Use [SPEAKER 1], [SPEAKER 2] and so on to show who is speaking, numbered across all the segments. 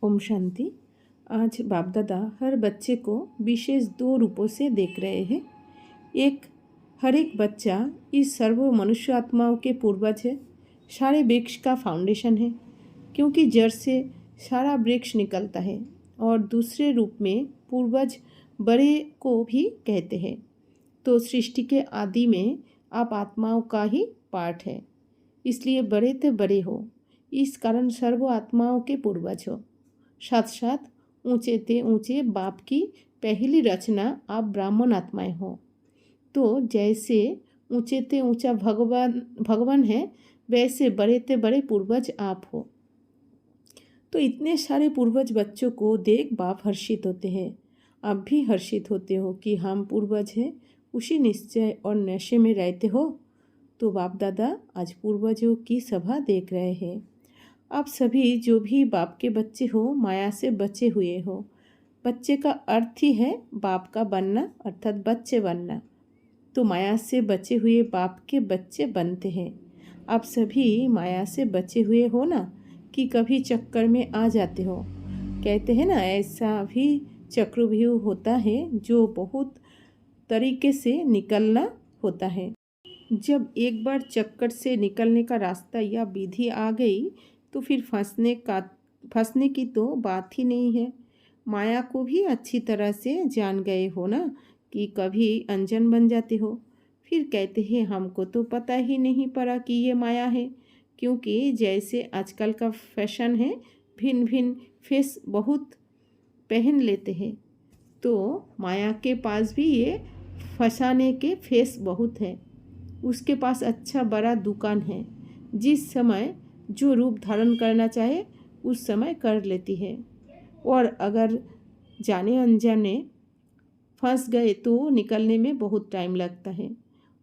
[SPEAKER 1] ओम शांति। आज बाप दादा हर बच्चे को विशेष 2 रूपों से देख रहे हैं। हर एक बच्चा इस सर्व मनुष्य आत्माओं के पूर्वज है, सारे वृक्ष का फाउंडेशन है, क्योंकि जड़ से सारा वृक्ष निकलता है। और दूसरे रूप में पूर्वज बड़े को भी कहते हैं। तो सृष्टि के आदि में आप आत्माओं का ही पार्ट है, इसलिए बड़े ते बड़े हो, इस कारण सर्व आत्माओं के पूर्वज हो। साथ साथ ऊंचे ते ऊंचे बाप की पहली रचना आप ब्राह्मण आत्माएं हो। तो जैसे ऊंचे ते ऊंचा भगवान है, वैसे बड़े ते बड़े पूर्वज आप हो। तो इतने सारे पूर्वज बच्चों को देख बाप हर्षित होते हैं। आप भी हर्षित होते हो कि हम पूर्वज हैं, उसी निश्चय और नशे में रहते हो। तो बाप दादा आज पूर्वजों की सभा देख रहे हैं। आप सभी जो भी बाप के बच्चे हो, माया से बचे हुए हो। बच्चे का अर्थ ही है बाप का बनना, अर्थात बच्चे बनना। तो माया से बचे हुए बाप के बच्चे बनते हैं। आप सभी माया से बचे हुए हो ना, कि कभी चक्कर में आ जाते हो। कहते हैं ना, ऐसा भी चक्रव्यूह होता है जो बहुत तरीके से निकलना होता है। जब एक बार चक्कर से निकलने का रास्ता या विधि आ गई तो फिर फंसने की तो बात ही नहीं है। माया को भी अच्छी तरह से जान गए हो ना, कि कभी अनजान बन जाते हो। फिर कहते हैं हमको तो पता ही नहीं पड़ा कि ये माया है, क्योंकि जैसे आजकल का फैशन है, भिन्न भिन्न फेस बहुत पहन लेते हैं। तो माया के पास भी ये फंसाने के फेस बहुत है। उसके पास अच्छा बड़ा दुकान है, जिस समय जो रूप धारण करना चाहे उस समय कर लेती है। और अगर जाने अनजाने फंस गए तो निकलने में बहुत टाइम लगता है।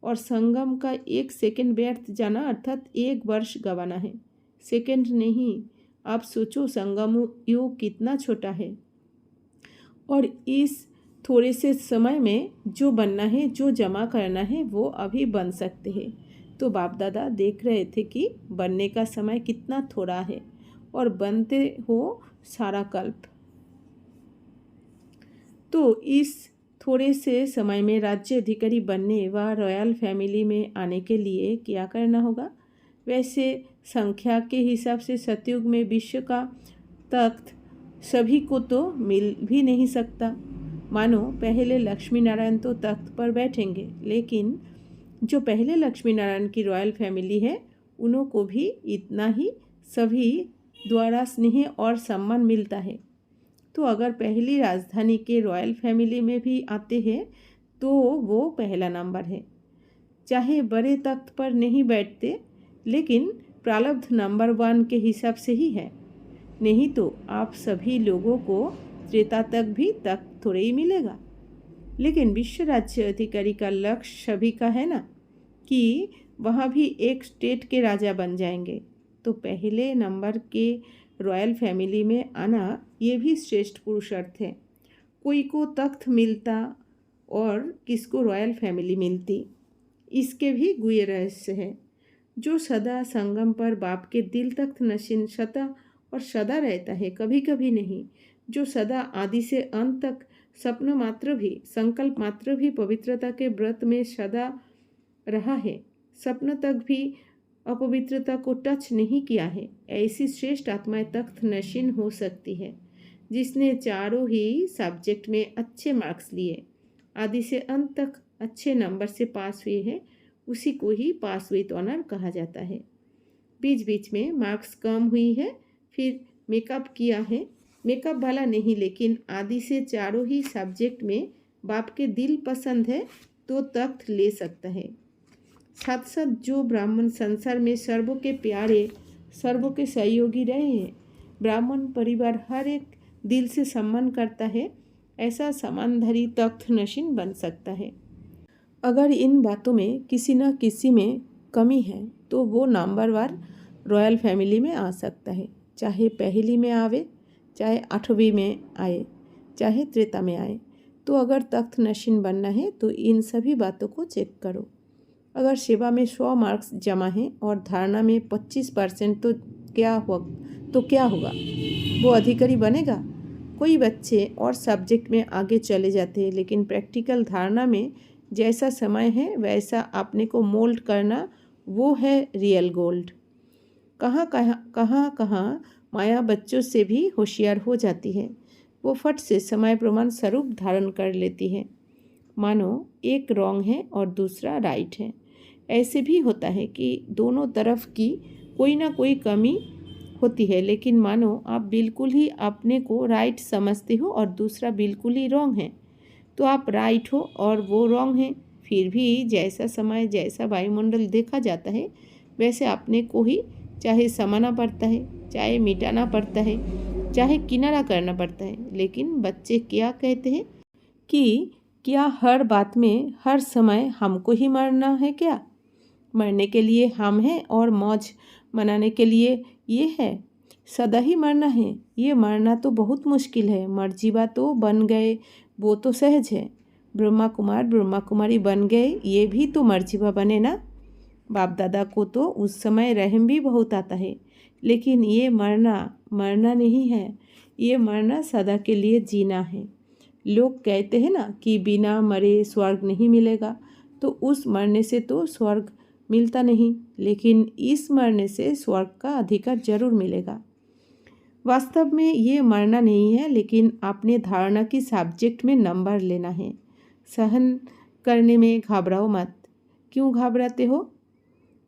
[SPEAKER 1] और संगम का 1 सेकंड व्यर्थ जाना अर्थात 1 वर्ष गंवाना है। सेकंड नहीं, आप सोचो संगम योग कितना छोटा है। और इस थोड़े से समय में जो बनना है, जो जमा करना है, वो अभी बन सकते हैं। तो बाप दादा देख रहे थे कि बनने का समय कितना थोड़ा है और बनते हो सारा कल्प। तो इस थोड़े से समय में राज्य अधिकारी बनने व रॉयल फैमिली में आने के लिए क्या करना होगा? वैसे संख्या के हिसाब से सतयुग में विश्व का तख्त सभी को तो मिल भी नहीं सकता। मानो पहले लक्ष्मी नारायण तो तख्त पर बैठेंगे, लेकिन जो पहले लक्ष्मी नारायण की रॉयल फैमिली है, उन्हों को भी इतना ही सभी द्वारा स्नेह और सम्मान मिलता है। तो अगर पहली राजधानी के रॉयल फैमिली में भी आते हैं तो वो पहला नंबर है। चाहे बड़े तख्त पर नहीं बैठते, लेकिन प्रारब्ध नंबर 1 के हिसाब से ही है। नहीं तो आप सभी लोगों को त्रेता तक भी तख्त थोड़े ही मिलेगा। लेकिन विश्व राज्य अधिकारी का लक्ष्य सभी का है ना, कि वहाँ भी एक स्टेट के राजा बन जाएंगे। तो पहले नंबर के रॉयल फैमिली में आना ये भी श्रेष्ठ पुरुषार्थ है। कोई को तख्त मिलता और किसको रॉयल फैमिली मिलती, इसके भी गुह्य रहस्य है। जो सदा संगम पर बाप के दिल तख्त नशीन सदा और सदा रहता है, कभी कभी नहीं। जो सदा आदि से अंत तक स्वप्न मात्र भी, संकल्प मात्र भी पवित्रता के व्रत में सदा रहा है, स्वप्न तक भी अपवित्रता को टच नहीं किया है, ऐसी श्रेष्ठ आत्माएं तख्त नशीन हो सकती है। जिसने चारों ही सब्जेक्ट में अच्छे मार्क्स लिए, आदि से अंत तक अच्छे नंबर से पास हुए हैं, उसी को ही पास विथ ऑनर कहा जाता है। बीच बीच में मार्क्स कम हुई है, फिर मेकअप किया है, मेकअप वाला नहीं, लेकिन आदि से चारों ही सब्जेक्ट में बाप के दिल पसंद है तो तख्त ले सकता है। साथ साथ जो ब्राह्मण संसार में सर्वों के प्यारे, सर्वों के सहयोगी रहे हैं, ब्राह्मण परिवार हर एक दिल से सम्मान करता है, ऐसा समानधारी तख्त नशीन बन सकता है। अगर इन बातों में किसी न किसी में कमी है तो वो नंबरवार रॉयल फैमिली में आ सकता है। चाहे पहली में आवे, चाहे 8वीं में आए, चाहे त्रेता में आए। तो अगर तख्त नशीन बनना है तो इन सभी बातों को चेक करो। अगर सेवा में 100 मार्क्स जमा हैं और धारणा में 25% तो क्या तो क्या होगा? वो अधिकारी बनेगा? कोई बच्चे और सब्जेक्ट में आगे चले जाते हैं, लेकिन प्रैक्टिकल धारणा में जैसा समय है वैसा अपने को मोल्ड करना, वो है रियल गोल्ड। कहाँ माया बच्चों से भी होशियार हो जाती है। वो फट से समय प्रमाण स्वरूप धारण कर लेती है। मानो एक रॉन्ग है और दूसरा राइट है। ऐसे भी होता है कि दोनों तरफ की कोई ना कोई कमी होती है, लेकिन मानो आप बिल्कुल ही अपने को राइट समझते हो और दूसरा बिल्कुल ही रॉन्ग है, तो आप राइट हो और वो रॉन्ग है। फिर भी जैसा समय, जैसा वायुमंडल देखा जाता है, वैसे अपने को ही चाहे समाना पड़ता है, चाहे मिटाना पड़ता है, चाहे किनारा करना पड़ता है। लेकिन बच्चे क्या कहते हैं कि क्या हर बात में हर समय हमको ही मरना है क्या? मरने के लिए हम हैं और मौज मनाने के लिए ये है। सदा ही मरना है, ये मरना तो बहुत मुश्किल है। मर्जीवा तो बन गए, वो तो सहज है। ब्रह्मा कुमार ब्रह्मा कुमारी बन गए, ये भी तो मर्जीवा बने ना। बाप दादा को तो उस समय रहम भी बहुत आता है, लेकिन ये मरना नहीं है। ये मरना सदा के लिए जीना है। लोग कहते हैं ना कि बिना मरे स्वर्ग नहीं मिलेगा, तो उस मरने से तो स्वर्ग मिलता नहीं, लेकिन इस मरने से स्वर्ग का अधिकार जरूर मिलेगा। वास्तव में ये मरना नहीं है, लेकिन अपने धारणा की सब्जेक्ट में नंबर लेना है। सहन करने में घबराओ मत। क्यों घबराते हो?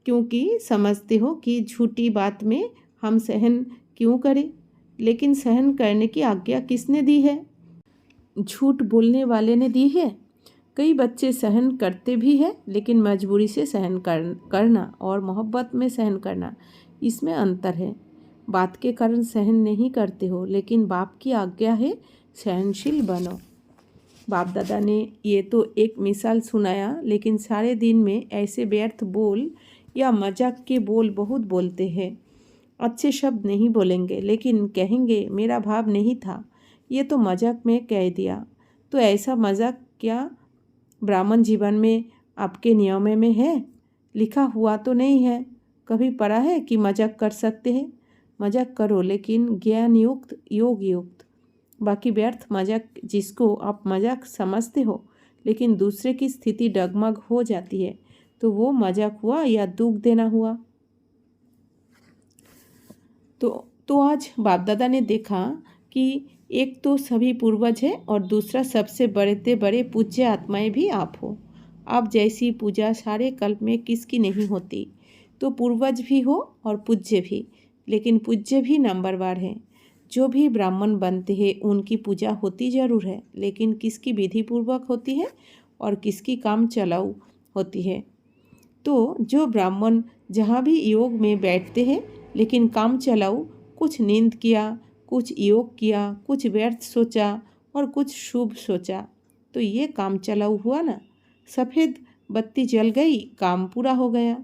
[SPEAKER 1] क्योंकि समझते हो कि झूठी बात में हम सहन क्यों करें। लेकिन सहन करने की आज्ञा किसने दी है? झूठ बोलने वाले ने दी है। कई बच्चे सहन करते भी हैं, लेकिन मजबूरी से सहन करना और मोहब्बत में सहन करना, इसमें अंतर है। बात के कारण सहन नहीं करते हो, लेकिन बाप की आज्ञा है सहनशील बनो। बाप दादा ने ये तो एक मिसाल सुनाया, लेकिन सारे दिन में ऐसे व्यर्थ बोल या मजाक के बोल बहुत बोलते हैं। अच्छे शब्द नहीं बोलेंगे, लेकिन कहेंगे मेरा भाव नहीं था, ये तो मजाक में कह दिया। तो ऐसा मजाक क्या ब्राह्मण जीवन में आपके नियम में है? लिखा हुआ तो नहीं है। कभी पढ़ा है कि मजाक कर सकते हैं? मजाक करो, लेकिन ज्ञान युक्त, योग युक्त। बाकी व्यर्थ मजाक, जिसको आप मजाक समझते हो लेकिन दूसरे की स्थिति डगमग हो जाती है, तो वो मजाक हुआ या दुख देना हुआ। तो आज बाप दादा ने देखा कि एक तो सभी पूर्वज है और दूसरा सबसे बड़े पूज्य आत्माएं भी आप हो। आप जैसी पूजा सारे कल्प में किसकी नहीं होती। तो पूर्वज भी हो और पूज्य भी, लेकिन पूज्य भी नंबरवार है। जो भी ब्राह्मण बनते हैं उनकी पूजा होती ज़रूर है, लेकिन किसकी विधि पूर्वक होती है और किसकी काम चलाऊ होती है। तो जो ब्राह्मण जहाँ भी योग में बैठते हैं, लेकिन काम चलाऊ, कुछ नींद किया, कुछ योग किया, कुछ व्यर्थ सोचा और कुछ शुभ सोचा, तो ये काम चलाऊ हुआ ना। सफ़ेद बत्ती जल गई, काम पूरा हो गया।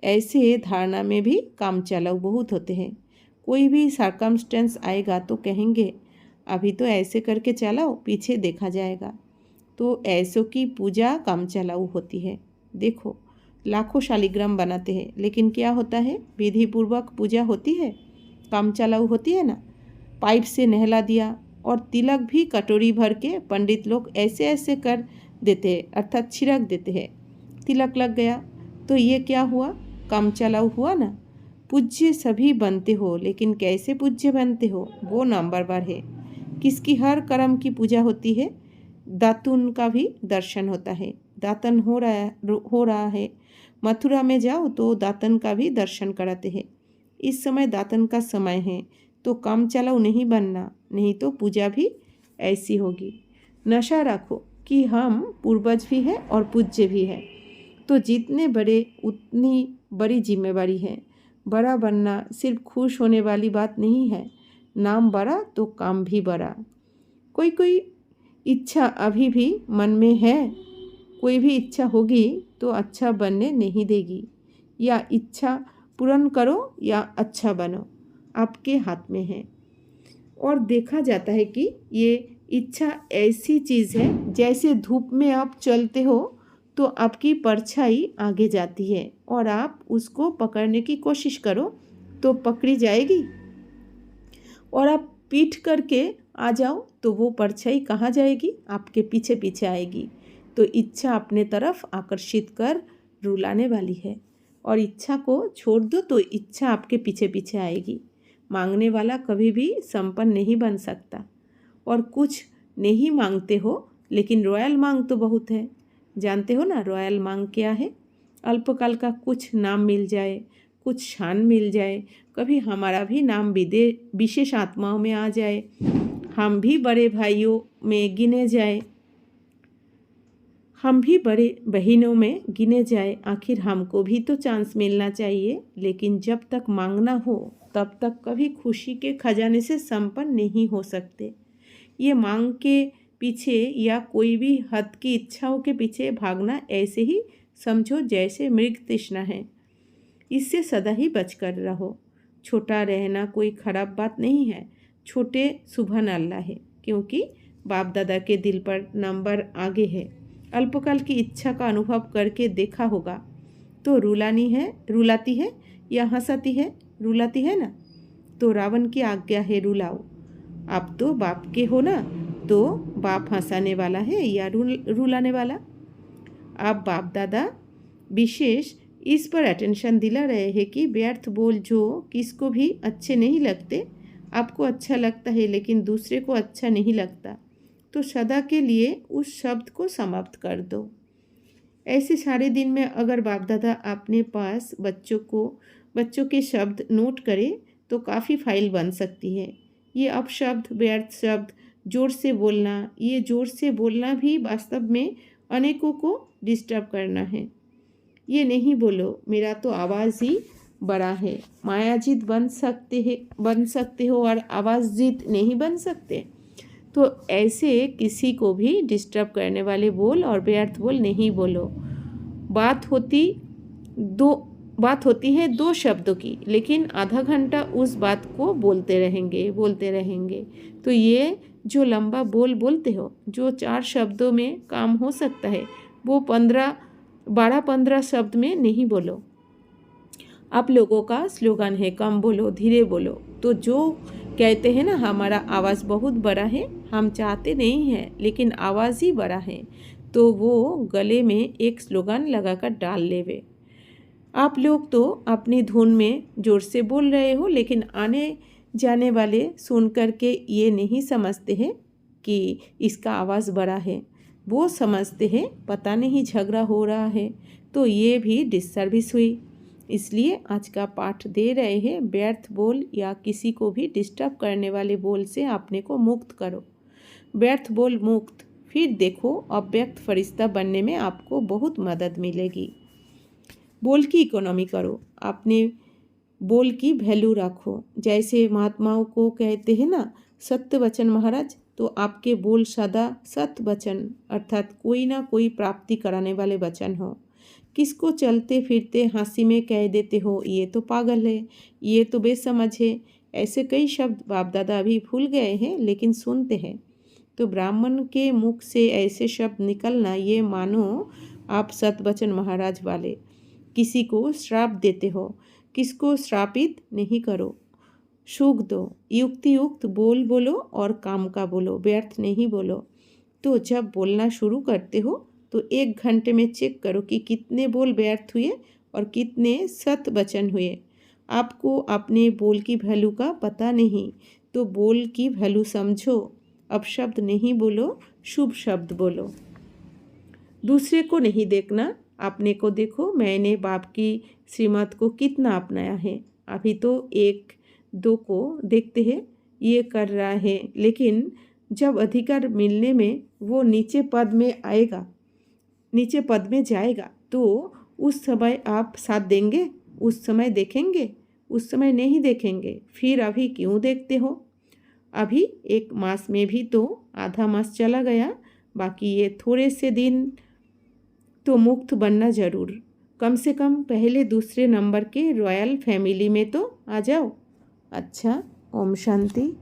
[SPEAKER 1] ऐसे धारणा में भी काम चलाऊ बहुत होते हैं। कोई भी सर्कमस्टेंस आएगा तो कहेंगे अभी तो ऐसे करके चलाओ, पीछे देखा जाएगा। तो ऐसों की पूजा काम चलाऊ होती है। देखो, लाखों शालिग्राम बनाते हैं, लेकिन क्या होता है? विधि पूर्वक पूजा होती है, काम चलाऊ होती है ना। पाइप से नहला दिया और तिलक भी कटोरी भर के पंडित लोग ऐसे ऐसे कर देते हैं, अर्थात छिड़क देते हैं। तिलक लग गया, तो ये क्या हुआ? काम चलाऊ हुआ ना। पूज्य सभी बनते हो, लेकिन कैसे पूज्य बनते हो वो नंबरवार है। किसकी हर कर्म की पूजा होती है? दातुन का भी दर्शन होता है। दातन हो रहा है। मथुरा में जाओ तो दातन का भी दर्शन कराते हैं। इस समय दातन का समय है, तो काम चलाऊ नहीं बनना, नहीं तो पूजा भी ऐसी होगी। नशा रखो कि हम पूर्वज भी हैं और पूज्य भी हैं। तो जितने बड़े उतनी बड़ी जिम्मेवारी है। बड़ा बनना सिर्फ खुश होने वाली बात नहीं है। नाम बड़ा तो काम भी बड़ा। कोई इच्छा अभी भी मन में है, कोई भी इच्छा होगी तो अच्छा बनने नहीं देगी। या इच्छा पूर्ण करो या अच्छा बनो, आपके हाथ में है। और देखा जाता है कि ये इच्छा ऐसी चीज़ है, जैसे धूप में आप चलते हो तो आपकी परछाई आगे जाती है और आप उसको पकड़ने की कोशिश करो तो पकड़ी जाएगी। और आप पीठ करके आ जाओ तो वो परछाई कहाँ जाएगी? आपके पीछे पीछे आएगी। तो इच्छा अपने तरफ आकर्षित कर रुलाने वाली है, और इच्छा को छोड़ दो तो इच्छा आपके पीछे पीछे आएगी। मांगने वाला कभी भी संपन्न नहीं बन सकता। और कुछ नहीं मांगते हो, लेकिन रॉयल मांग तो बहुत है। जानते हो ना रॉयल मांग क्या है? अल्पकाल का कुछ नाम मिल जाए, कुछ शान मिल जाए, कभी हमारा भी नाम विशेष आत्माओं में आ जाए, हम भी बड़े भाइयों में गिने जाए, हम भी बड़े बहनों में गिने जाए। आखिर हमको भी तो चांस मिलना चाहिए। लेकिन जब तक मांगना हो तब तक कभी खुशी के खजाने से संपन्न नहीं हो सकते। ये मांग के पीछे या कोई भी हद की इच्छाओं के पीछे भागना ऐसे ही समझो जैसे मृग तृष्णा है। इससे सदा ही बचकर रहो। छोटा रहना कोई खराब बात नहीं है। छोटे सुभान अल्लाह है, क्योंकि बाप दादा के दिल पर नंबर आगे है। अल्पकाल की इच्छा का अनुभव करके देखा होगा तो रुलाती है या हंसाती है? रुलाती है ना। तो रावण की आज्ञा है रुलाओ। आप तो बाप के हो ना, तो बाप हंसाने वाला है या रुलाने वाला? आप बाप दादा विशेष इस पर अटेंशन दिला रहे हैं कि व्यर्थ बोल जो किसको भी अच्छे नहीं लगते, आपको अच्छा लगता है लेकिन दूसरे को अच्छा नहीं लगता, तो सदा के लिए उस शब्द को समाप्त कर दो। ऐसे सारे दिन में अगर बाप दादा अपने पास बच्चों के शब्द नोट करें तो काफ़ी फाइल बन सकती है। ये अपशब्द, व्यर्थ शब्द, जोर से बोलना, ये जोर से बोलना भी वास्तव में अनेकों को डिस्टर्ब करना है। ये नहीं बोलो मेरा तो आवाज़ ही बड़ा है। मायाजीत बन सकते हो और आवाज़जीत नहीं बन सकते। तो ऐसे किसी को भी डिस्टर्ब करने वाले बोल और व्यर्थ बोल नहीं बोलो। बात होती है दो शब्दों की, लेकिन आधा घंटा उस बात को बोलते रहेंगे। तो ये जो लंबा बोल बोलते हो, जो 4 शब्दों में काम हो सकता है, वो 12-15 शब्द में नहीं बोलो। आप लोगों का स्लोगन है कम बोलो धीरे बोलो। तो जो कहते हैं ना हमारा आवाज़ बहुत बड़ा है, हम चाहते नहीं हैं लेकिन आवाज़ ही बड़ा है, तो वो गले में एक स्लोगन लगाकर डाल लेवे। आप लोग तो अपनी धुन में जोर से बोल रहे हो, लेकिन आने जाने वाले सुन कर के ये नहीं समझते हैं कि इसका आवाज़ बड़ा है। वो समझते हैं पता नहीं झगड़ा हो रहा है। तो ये भी डिससर्विस हुई। इसलिए आज का पाठ दे रहे हैं, व्यर्थ बोल या किसी को भी डिस्टर्ब करने वाले बोल से अपने को मुक्त करो। व्यर्थ बोल मुक्त, फिर देखो अव्यक्त फरिश्ता बनने में आपको बहुत मदद मिलेगी। बोल की इकोनॉमी करो, अपने बोल की वैल्यू रखो। जैसे महात्माओं को कहते हैं ना सत्य वचन महाराज, तो आपके बोल सदा सत्य वचन अर्थात कोई ना कोई प्राप्ति कराने वाले वचन हो। किसको चलते फिरते हंसी में कह देते हो ये तो पागल है, ये तो बेसमझ है, ऐसे कई शब्द बाप दादा अभी भूल गए हैं लेकिन सुनते हैं। तो ब्राह्मण के मुख से ऐसे शब्द निकलना, ये मानो आप सतवचन महाराज वाले। किसी को श्राप देते हो, किसको श्रापित नहीं करो। सुख दो, युक्त बोल बोलो और काम का बोलो, व्यर्थ नहीं बोलो। तो जब बोलना शुरू करते हो तो 1 घंटे में चेक करो कि कितने बोल व्यर्थ हुए और कितने सत वचन हुए। आपको अपने बोल की वैल्यू का पता नहीं, तो बोल की वैल्यू समझो। अपशब्द नहीं बोलो, शुभ शब्द बोलो। दूसरे को नहीं देखना, अपने को देखो। मैंने बाप की श्रीमत को कितना अपनाया है। अभी तो 1-2 को देखते हैं ये कर रहा है, लेकिन जब अधिकार मिलने में वो नीचे पद में जाएगा तो उस समय आप साथ देंगे, उस समय देखेंगे, उस समय नहीं देखेंगे। फिर अभी क्यों देखते हो? अभी 1 मास में भी तो आधा मास चला गया, बाकी ये थोड़े से दिन तो मुक्त बनना जरूर। कम से कम पहले दूसरे नंबर के रॉयल फैमिली में तो आ जाओ। अच्छा, ओम शांति।